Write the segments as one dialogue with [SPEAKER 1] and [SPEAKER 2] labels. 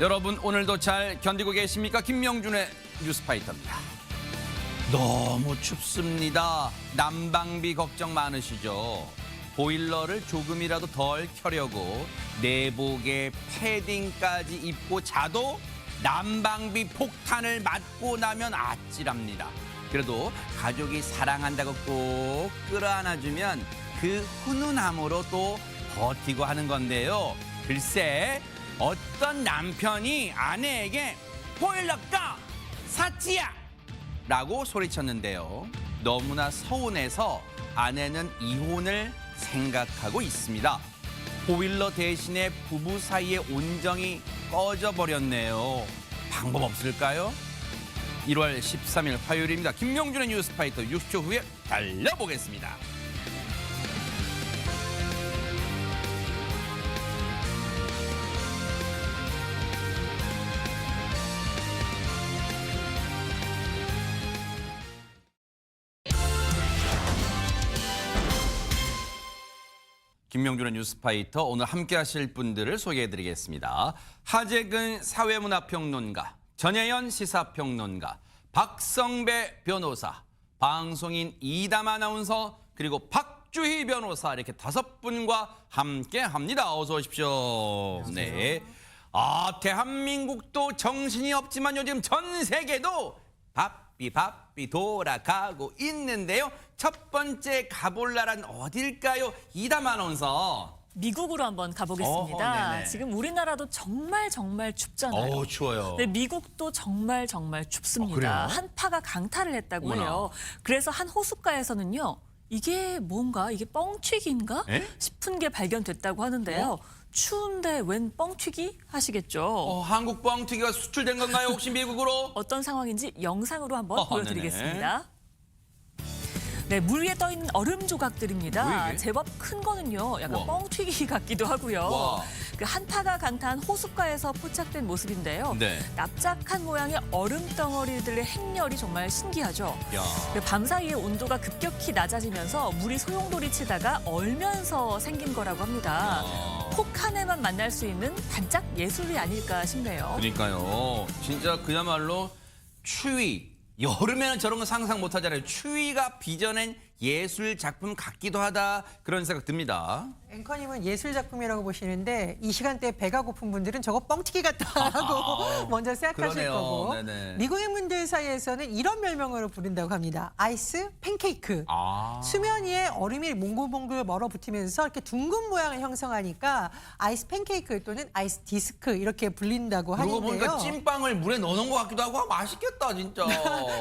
[SPEAKER 1] 여러분 오늘도 잘 견디고 계십니까? 김명준의 뉴스파이터입니다. 너무 춥습니다. 난방비 걱정 많으시죠? 보일러를 조금이라도 덜 켜려고 내복에 패딩까지 입고 자도 난방비 폭탄을 맞고 나면 아찔합니다. 그래도 가족이 사랑한다고 꼭 끌어안아주면 그 훈훈함으로 또 버티고 하는 건데요. 글쎄 어떤 남편이 아내에게 보일러 꺼! 사치야! 라고 소리쳤는데요. 너무나 서운해서 아내는 이혼을 생각하고 있습니다. 보일러 대신에 부부 사이의 온정이 꺼져버렸네요. 방법 없을까요? 1월 13일 화요일입니다. 김명준의 뉴스파이터 60초 후에 달려보겠습니다. 김명준의 뉴스파이터 오늘 함께 하실 분들을 소개해드리겠습니다. 하재근 사회문화평론가, 전혜연 시사평론가, 박성배 변호사, 방송인 이담 아나운서, 그리고 박주희 변호사 이렇게 5분과 함께합니다. 어서 오십시오. 네. 대한민국도 정신이 없지만 요즘 전 세계도 바삐 돌아가고 있는데요. 첫 번째 가볼 나라는 어딜까요? 이담 아나운서.
[SPEAKER 2] 미국으로 한번 가보겠습니다. 지금 우리나라도 정말 춥잖아요.
[SPEAKER 1] 추워요.
[SPEAKER 2] 네, 미국도 정말 춥습니다.
[SPEAKER 1] 그래요?
[SPEAKER 2] 한파가 강타를 했다고
[SPEAKER 1] 어머나.
[SPEAKER 2] 해요. 그래서 한 호숫가에서는요. 이게 뭔가? 이게 뻥튀기인가?
[SPEAKER 1] 에?
[SPEAKER 2] 싶은 게 발견됐다고 하는데요. 추운데 웬 뻥튀기? 하시겠죠.
[SPEAKER 1] 한국 뻥튀기가 수출된 건가요? 혹시 미국으로?
[SPEAKER 2] 어떤 상황인지 영상으로 한번
[SPEAKER 1] 네네.
[SPEAKER 2] 보여드리겠습니다. 네, 물 위에 떠 있는 얼음 조각들입니다.
[SPEAKER 1] 뭐야, 이게?
[SPEAKER 2] 제법 큰 거는요, 약간
[SPEAKER 1] 우와.
[SPEAKER 2] 뻥튀기 같기도 하고요.
[SPEAKER 1] 와.
[SPEAKER 2] 그 한파가 강타한 호숫가에서 포착된 모습인데요.
[SPEAKER 1] 네.
[SPEAKER 2] 납작한 모양의 얼음 덩어리들의 행렬이 정말 신기하죠.
[SPEAKER 1] 야.
[SPEAKER 2] 그 밤사이에 온도가 급격히 낮아지면서 물이 소용돌이 치다가 얼면서 생긴 거라고 합니다. 폭 한해만 만날 수 있는 단짝 예술이 아닐까 싶네요.
[SPEAKER 1] 그러니까요. 진짜 그야말로 추위. 여름에는 저런 거 상상 못 하잖아요. 추위가 빚어낸 예술 작품 같기도 하다. 그런 생각 듭니다.
[SPEAKER 3] 앵커님은 예술 작품이라고 보시는데 이 시간대에 배가 고픈 분들은 저거 뻥튀기 같다 하고 먼저 생각하실
[SPEAKER 1] 그러네요.
[SPEAKER 3] 거고
[SPEAKER 1] 네네.
[SPEAKER 3] 미국인 분들 사이에서는 이런 별명으로 부른다고 합니다. 아이스 팬케이크. 수면 위에 얼음이 몽글몽글 멀어붙으면서 이렇게 둥근 모양을 형성하니까 아이스 팬케이크 또는 아이스 디스크 이렇게 불린다고
[SPEAKER 1] 그러고 보니까
[SPEAKER 3] 하는데요.
[SPEAKER 1] 찐빵을 물에 넣어놓은 것 같기도 하고 맛있겠다 진짜.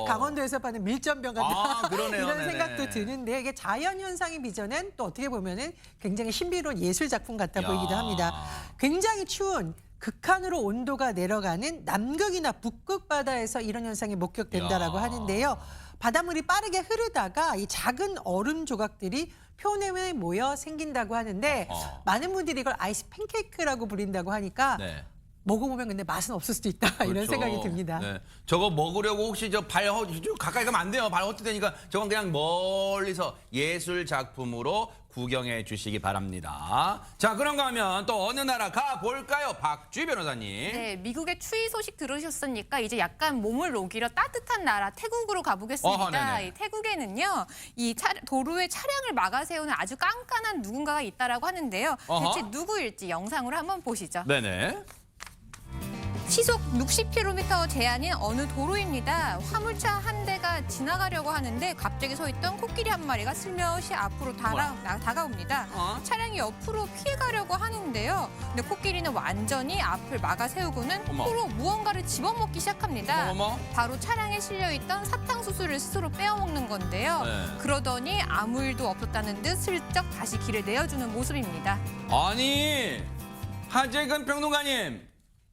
[SPEAKER 3] 강원도에서 파는 밀전병 같다.
[SPEAKER 1] 그러네요.
[SPEAKER 3] 이런
[SPEAKER 1] 네네.
[SPEAKER 3] 생각도 드는데 이게 자연 현상이 빚어낸 또 어떻게 보면은 굉장히 신비로운 예술 작품 같아 보이기도 합니다. 굉장히 추운 극한으로 온도가 내려가는 남극이나 북극 바다에서 이런 현상이 목격된다라고
[SPEAKER 1] 야.
[SPEAKER 3] 하는데요. 바닷물이 빠르게 흐르다가 이 작은 얼음 조각들이 표면에 모여 생긴다고 하는데 많은 분들이 이걸 아이스 팬케이크라고 부른다고 하니까
[SPEAKER 1] 네.
[SPEAKER 3] 먹어보면 근데 맛은 없을 수도 있다 이런
[SPEAKER 1] 그렇죠.
[SPEAKER 3] 생각이 듭니다.
[SPEAKER 1] 네. 저거 먹으려고 혹시 저 가까이 가면 안 돼요. 발 헛디되니까 저건 그냥 멀리서 예술 작품으로 구경해 주시기 바랍니다. 자, 그런가 하면 또 어느 나라 가볼까요? 박주희 변호사님.
[SPEAKER 4] 네, 미국의 추위 소식 들으셨으니까 이제 약간 몸을 녹이려 따뜻한 나라 태국으로 가보겠습니다.
[SPEAKER 1] 네네.
[SPEAKER 4] 이 태국에는요, 도로에 차량을 막아 세우는 아주 깐깐한 누군가가 있다라고 하는데요. 대체 누구일지 영상으로 한번 보시죠.
[SPEAKER 1] 네네.
[SPEAKER 4] 시속 60km 제한인 어느 도로입니다. 화물차 한 대가 지나가려고 하는데 갑자기 서 있던 코끼리 한 마리가 슬며시 앞으로 다가옵니다. 차량이 옆으로 피해가려고 하는데요. 근데 코끼리는 완전히 앞을 막아 세우고는
[SPEAKER 1] 어머.
[SPEAKER 4] 코로 무언가를 집어먹기 시작합니다.
[SPEAKER 1] 어머.
[SPEAKER 4] 바로 차량에 실려있던 사탕수수를 스스로 빼어먹는 건데요.
[SPEAKER 1] 네.
[SPEAKER 4] 그러더니 아무 일도 없었다는 듯 슬쩍 다시 길을 내어주는 모습입니다.
[SPEAKER 1] 아니, 하재근 평론가님.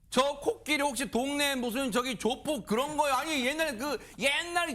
[SPEAKER 1] 저 코끼리 혹시 동네 무슨 저기 조폭 그런 거요? 아니 옛날에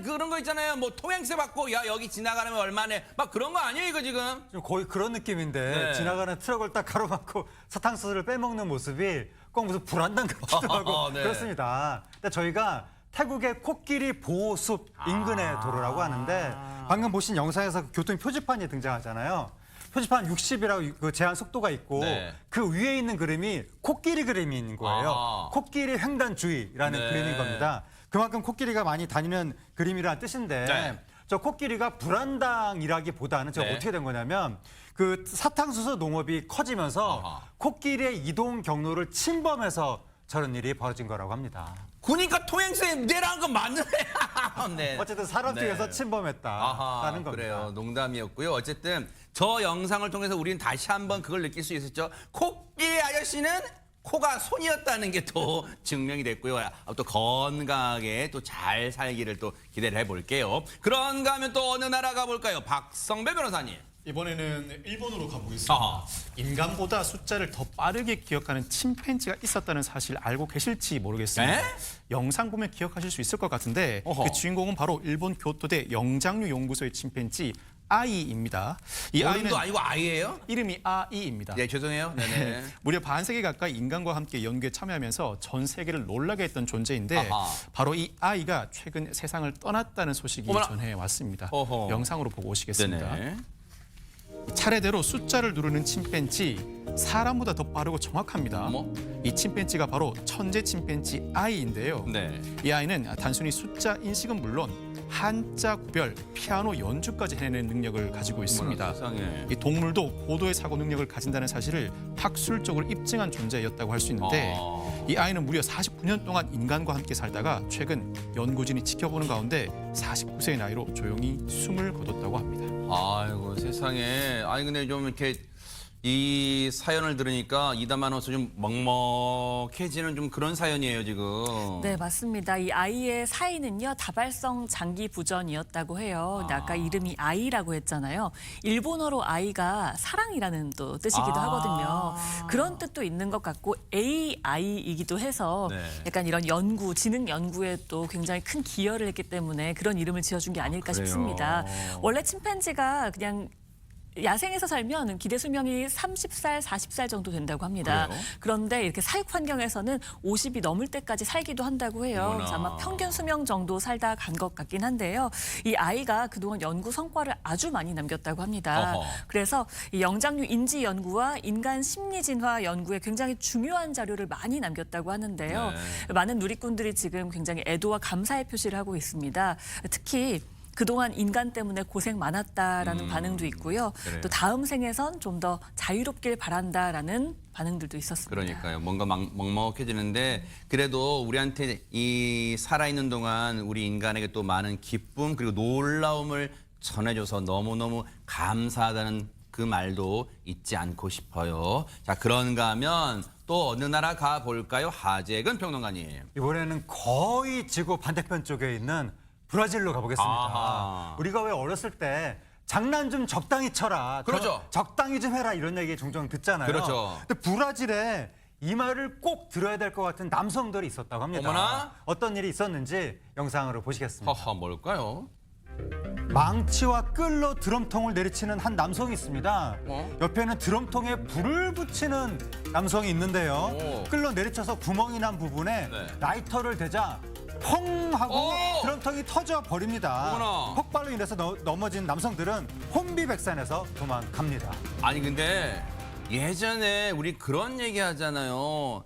[SPEAKER 1] 그런 거 있잖아요. 뭐 통행세 받고 야 여기 지나가려면 얼마네 막 그런 거 아니에요 이거 지금?
[SPEAKER 5] 좀 거의 그런 느낌인데
[SPEAKER 1] 네.
[SPEAKER 5] 지나가는 트럭을 딱 가로막고 사탕수수를 빼먹는 모습이 꼭 무슨 불안당 같기도 하고
[SPEAKER 1] 네.
[SPEAKER 5] 그렇습니다. 근데 저희가 태국의 코끼리 보호숲 인근의 도로라고 하는데 방금 보신 영상에서 교통 표지판이 등장하잖아요. 표지판 60이라고 그 제한 속도가 있고
[SPEAKER 1] 네.
[SPEAKER 5] 그 위에 있는 그림이 코끼리 그림인 거예요.
[SPEAKER 1] 아하.
[SPEAKER 5] 코끼리 횡단주의라는
[SPEAKER 1] 네.
[SPEAKER 5] 그림인 겁니다. 그만큼 코끼리가 많이 다니는 그림이라는 뜻인데
[SPEAKER 1] 네.
[SPEAKER 5] 저 코끼리가 불안당이라기보다는 제가
[SPEAKER 1] 네.
[SPEAKER 5] 어떻게 된 거냐면 그 사탕수수 농업이 커지면서
[SPEAKER 1] 아하.
[SPEAKER 5] 코끼리의 이동 경로를 침범해서 저런 일이 벌어진 거라고 합니다.
[SPEAKER 1] 그러니까 통행세 내라는 건 맞는 거야. 네.
[SPEAKER 5] 어쨌든 사람 쪽에서
[SPEAKER 1] 네.
[SPEAKER 5] 침범했다라는
[SPEAKER 1] 아하,
[SPEAKER 5] 겁니다.
[SPEAKER 1] 그래요. 농담이었고요. 어쨌든 저 영상을 통해서 우리는 다시 한번 그걸 느낄 수 있었죠. 코끼리 아저씨는 코가 손이었다는 게 또 증명이 됐고요. 또 건강하게 또 잘 살기를 또 기대를 해볼게요. 그런가 하면 또 어느 나라 가볼까요? 박성배 변호사님.
[SPEAKER 6] 이번에는 일본으로 가보겠습니다.
[SPEAKER 1] 아하.
[SPEAKER 6] 인간보다 숫자를 더 빠르게 기억하는 침팬지가 있었다는 사실 알고 계실지 모르겠습니다.
[SPEAKER 1] 에?
[SPEAKER 6] 영상 보면 기억하실 수 있을 것 같은데
[SPEAKER 1] 어허.
[SPEAKER 6] 그 주인공은 바로 일본 교토대 영장류 연구소의 침팬지 아이입니다. 이 아이는
[SPEAKER 1] 어른도 아니고 아이예요?
[SPEAKER 6] 이름이 아이입니다.
[SPEAKER 1] 네, 죄송해요. 네네.
[SPEAKER 6] 무려 반세기 가까이 인간과 함께 연구에 참여하면서 전 세계를 놀라게 했던 존재인데
[SPEAKER 1] 아하.
[SPEAKER 6] 바로 이 아이가 최근 세상을 떠났다는 소식이
[SPEAKER 1] 어머나.
[SPEAKER 6] 전해왔습니다.
[SPEAKER 1] 어허.
[SPEAKER 6] 영상으로 보고 오시겠습니다.
[SPEAKER 1] 네네.
[SPEAKER 6] 차례대로 숫자를 누르는 침팬지 사람보다 더 빠르고 정확합니다.
[SPEAKER 1] 어머.
[SPEAKER 6] 이 침팬지가 바로 천재 침팬지 아이인데요.
[SPEAKER 1] 네.
[SPEAKER 6] 이 아이는 단순히 숫자 인식은 물론 한자 구별, 피아노 연주까지 해내는 능력을 가지고 있습니다.
[SPEAKER 1] 어머나, 세상에.
[SPEAKER 6] 이 동물도 고도의 사고 능력을 가진다는 사실을 학술적으로 입증한 존재였다고 할 수 있는데
[SPEAKER 1] 아.
[SPEAKER 6] 이 아이는 무려 49년 동안 인간과 함께 살다가 최근 연구진이 지켜보는 가운데 49세의 나이로 조용히 숨을 거뒀다고 합니다.
[SPEAKER 1] 아이고 세상에. 아니 근데 좀 이렇게 이 사연을 들으니까 이담아나운서 좀 먹먹해지는 좀 그런 사연이에요 지금.
[SPEAKER 2] 네, 맞습니다. 이 아이의 사인은요, 다발성 장기 부전이었다고 해요. 근데 아까 이름이 아이라고 했잖아요. 일본어로 아이가 사랑이라는 또 뜻이기도 하거든요. 그런 뜻도 있는 것 같고 AI이기도 해서
[SPEAKER 1] 네.
[SPEAKER 2] 약간 이런 연구, 지능 연구에 또 굉장히 큰 기여를 했기 때문에 그런 이름을 지어준 게 아닐까
[SPEAKER 1] 그래요?
[SPEAKER 2] 싶습니다. 원래 침팬지가 그냥 야생에서 살면 기대 수명이 30살, 40살 정도 된다고 합니다.
[SPEAKER 1] 그래요?
[SPEAKER 2] 그런데 이렇게 사육 환경에서는 50이 넘을 때까지 살기도 한다고 해요.
[SPEAKER 1] 어머나.
[SPEAKER 2] 그래서 아마 평균 수명 정도 살다 간 것 같긴 한데요. 이 아이가 그동안 연구 성과를 아주 많이 남겼다고 합니다.
[SPEAKER 1] 어허.
[SPEAKER 2] 그래서 이 영장류 인지 연구와 인간 심리 진화 연구에 굉장히 중요한 자료를 많이 남겼다고 하는데요.
[SPEAKER 1] 네.
[SPEAKER 2] 많은 누리꾼들이 지금 굉장히 애도와 감사의 표시를 하고 있습니다. 특히 그동안 인간 때문에 고생 많았다라는 반응도 있고요.
[SPEAKER 1] 그래요.
[SPEAKER 2] 또 다음 생에선 좀 더 자유롭길 바란다라는 반응들도 있었습니다.
[SPEAKER 1] 그러니까요. 뭔가 먹먹해지는데 그래도 우리한테 이 살아있는 동안 우리 인간에게 또 많은 기쁨 그리고 놀라움을 전해줘서 너무너무 감사하다는 그 말도 잊지 않고 싶어요. 자, 그런가 하면 또 어느 나라 가볼까요? 하재근 평론가님.
[SPEAKER 5] 이번에는 거의 지구 반대편 쪽에 있는 브라질로 가보겠습니다.
[SPEAKER 1] 아하.
[SPEAKER 5] 우리가 왜 어렸을 때 장난 좀 적당히 쳐라.
[SPEAKER 1] 그렇죠.
[SPEAKER 5] 적당히 좀 해라 이런 얘기 종종 듣잖아요.
[SPEAKER 1] 그렇죠.
[SPEAKER 5] 근데 브라질에 이 말을 꼭 들어야 될 것 같은 남성들이 있었다고 합니다.
[SPEAKER 1] 어머나.
[SPEAKER 5] 어떤 일이 있었는지 영상으로 보시겠습니다.
[SPEAKER 1] 허허, 뭘까요?
[SPEAKER 5] 망치와 끌로 드럼통을 내리치는 한 남성이 있습니다.
[SPEAKER 1] 어?
[SPEAKER 5] 옆에는 드럼통에 불을 붙이는 남성이 있는데요.
[SPEAKER 1] 오.
[SPEAKER 5] 끌로 내리쳐서 구멍이 난 부분에
[SPEAKER 1] 네.
[SPEAKER 5] 라이터를 대자 펑 하고
[SPEAKER 1] 오.
[SPEAKER 5] 드럼통이 터져 버립니다.
[SPEAKER 1] 어머나.
[SPEAKER 5] 폭발로 인해서 넘어진 남성들은 혼비백산해서 도망갑니다.
[SPEAKER 1] 아니 근데 예전에 우리 그런 얘기 하잖아요.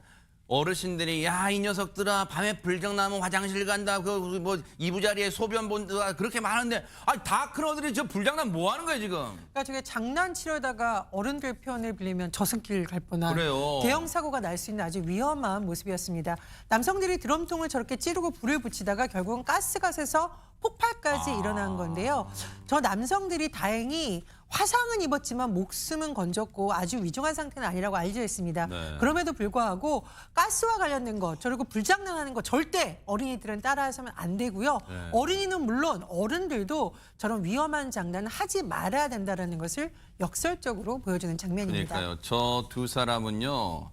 [SPEAKER 1] 어르신들이 야 이 녀석들아 밤에 불경 나면 화장실 간다 그 뭐 이부자리에 소변 본다 그렇게 많은데 아니 다 큰 어들이 저 불장 나면 뭐 하는 거예요 지금?
[SPEAKER 3] 그러니까 저게 장난치려다가 어른들 표현을 빌리면 저승길 갈 뻔한
[SPEAKER 1] 그래요.
[SPEAKER 3] 대형 사고가 날 수 있는 아주 위험한 모습이었습니다. 남성들이 드럼통을 저렇게 찌르고 불을 붙이다가 결국은 가스가 새서 폭발까지 일어난 건데요. 저 남성들이 다행히 화상은 입었지만 목숨은 건졌고 아주 위중한 상태는 아니라고 알려져 있습니다.
[SPEAKER 1] 네.
[SPEAKER 3] 그럼에도 불구하고 가스와 관련된 것, 저리고 불장난하는 거 절대 어린이들은 따라서는 안 되고요.
[SPEAKER 1] 네.
[SPEAKER 3] 어린이는 물론 어른들도 저런 위험한 장난을 하지 말아야 된다는 것을 역설적으로 보여주는 장면입니다.
[SPEAKER 1] 그러니까요. 저 두 사람은요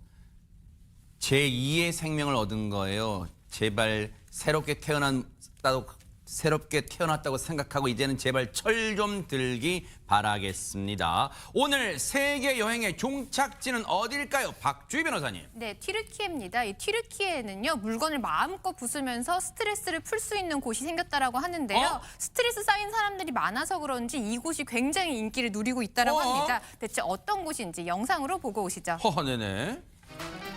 [SPEAKER 1] 제2의 생명을 얻은 거예요. 제발 새롭게 태어났다고 새롭게 태어났다고 생각하고 이제는 제발 철 좀 들기 바라겠습니다. 오늘 세계 여행의 종착지는 어디일까요? 박주희 변호사님.
[SPEAKER 4] 네, 튀르키예입니다. 이 튀르키예는요, 물건을 마음껏 부수면서 스트레스를 풀 수 있는 곳이 생겼다라고 하는데요. 스트레스 쌓인 사람들이 많아서 그런지 이곳이 굉장히 인기를 누리고 있다라고 합니다. 대체 어떤 곳인지 영상으로 보고 오시죠.
[SPEAKER 1] 네네.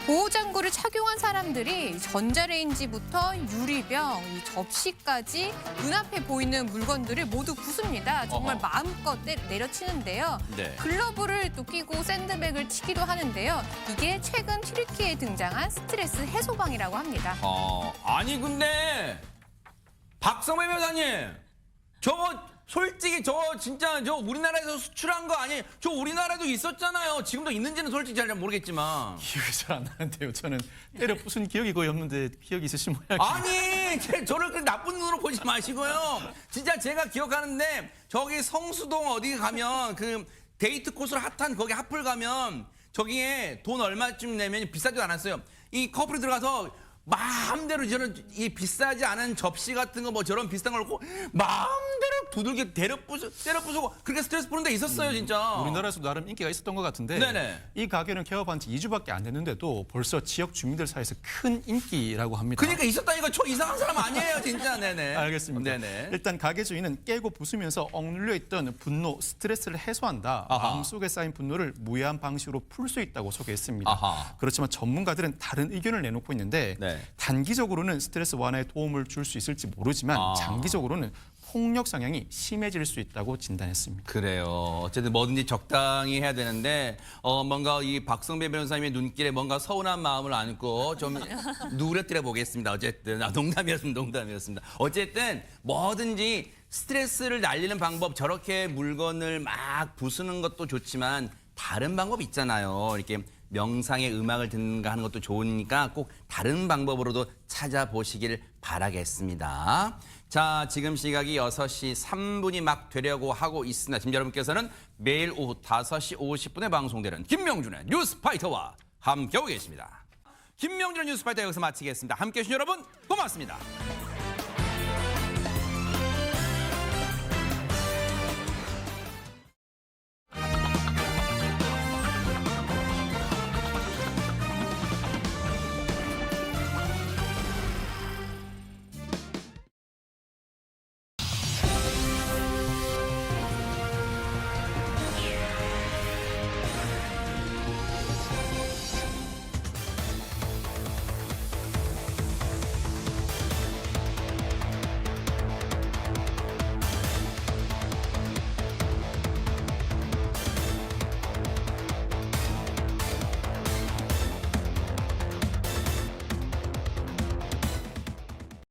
[SPEAKER 4] 보호장구를 착용한 사람들이 전자레인지부터 유리병, 이 접시까지 눈앞에 보이는 물건들을 모두 부숩니다. 정말 마음껏 내려치는데요.
[SPEAKER 1] 네.
[SPEAKER 4] 글러브를 또 끼고 샌드백을 치기도 하는데요. 이게 최근 튀르키예에 등장한 스트레스 해소방이라고 합니다.
[SPEAKER 1] 아니 근데 박성배 변호사님, 저거 솔직히 진짜 우리나라에서 수출한 거 아니에요? 저 우리나라에도 있었잖아요. 지금도 있는지는 솔직히 잘 모르겠지만.
[SPEAKER 6] 기억이 잘 안 나는데요. 저는 때려 부순 기억이 거의 없는데 기억이 있으신 모양이에요.
[SPEAKER 1] 아니, 저를 그렇게 나쁜 눈으로 보지 마시고요. 진짜 제가 기억하는데 저기 성수동 어디 가면 그 데이트 코스로 핫한 거기 핫플 가면 저기에 돈 얼마쯤 내면 비싸지도 않았어요. 이 커플이 들어가서 마음대로 저런 이 비싸지 않은 접시 같은 거 뭐 저런 비싼 걸 놓고 마음대로 두들겨 때려 부수고 그렇게 스트레스 푸는 데 있었어요, 진짜.
[SPEAKER 6] 우리나라에서 나름 인기가 있었던 것 같은데
[SPEAKER 1] 네네.
[SPEAKER 6] 이 가게는 개업한 지 2주밖에 안 됐는데도 벌써 지역 주민들 사이에서 큰 인기라고 합니다.
[SPEAKER 1] 그러니까 있었다니까 저 이상한 사람 아니에요, 진짜. 네네.
[SPEAKER 6] 알겠습니다.
[SPEAKER 1] 네네.
[SPEAKER 6] 일단 가게 주인은 깨고 부수면서 억눌려 있던 분노, 스트레스를 해소한다.
[SPEAKER 1] 아하.
[SPEAKER 6] 마음속에 쌓인 분노를 무해한 방식으로 풀 수 있다고 소개했습니다.
[SPEAKER 1] 아하.
[SPEAKER 6] 그렇지만 전문가들은 다른 의견을 내놓고 있는데
[SPEAKER 1] 네.
[SPEAKER 6] 단기적으로는 스트레스 완화에 도움을 줄 수 있을지 모르지만 장기적으로는 폭력 성향이 심해질 수 있다고 진단했습니다.
[SPEAKER 1] 그래요. 어쨌든 뭐든지 적당히 해야 되는데 뭔가 이 박성배 변호사님의 눈길에 뭔가 서운한 마음을 안고 좀 누그러뜨려 보겠습니다. 어쨌든 농담이었습니다. 어쨌든 뭐든지 스트레스를 날리는 방법, 저렇게 물건을 막 부수는 것도 좋지만 다른 방법이 있잖아요. 이렇게 명상의 음악을 듣는가 하는 것도 좋으니까 꼭 다른 방법으로도 찾아보시길 바라겠습니다. 자, 지금 시각이 6시 3분이 막 되려고 하고 있습니다. 지금 여러분께서는 매일 오후 5시 50분에 방송되는 김명준의 뉴스파이터와 함께하고 계십니다. 김명준의 뉴스파이터 여기서 마치겠습니다. 함께해 주신 여러분 고맙습니다.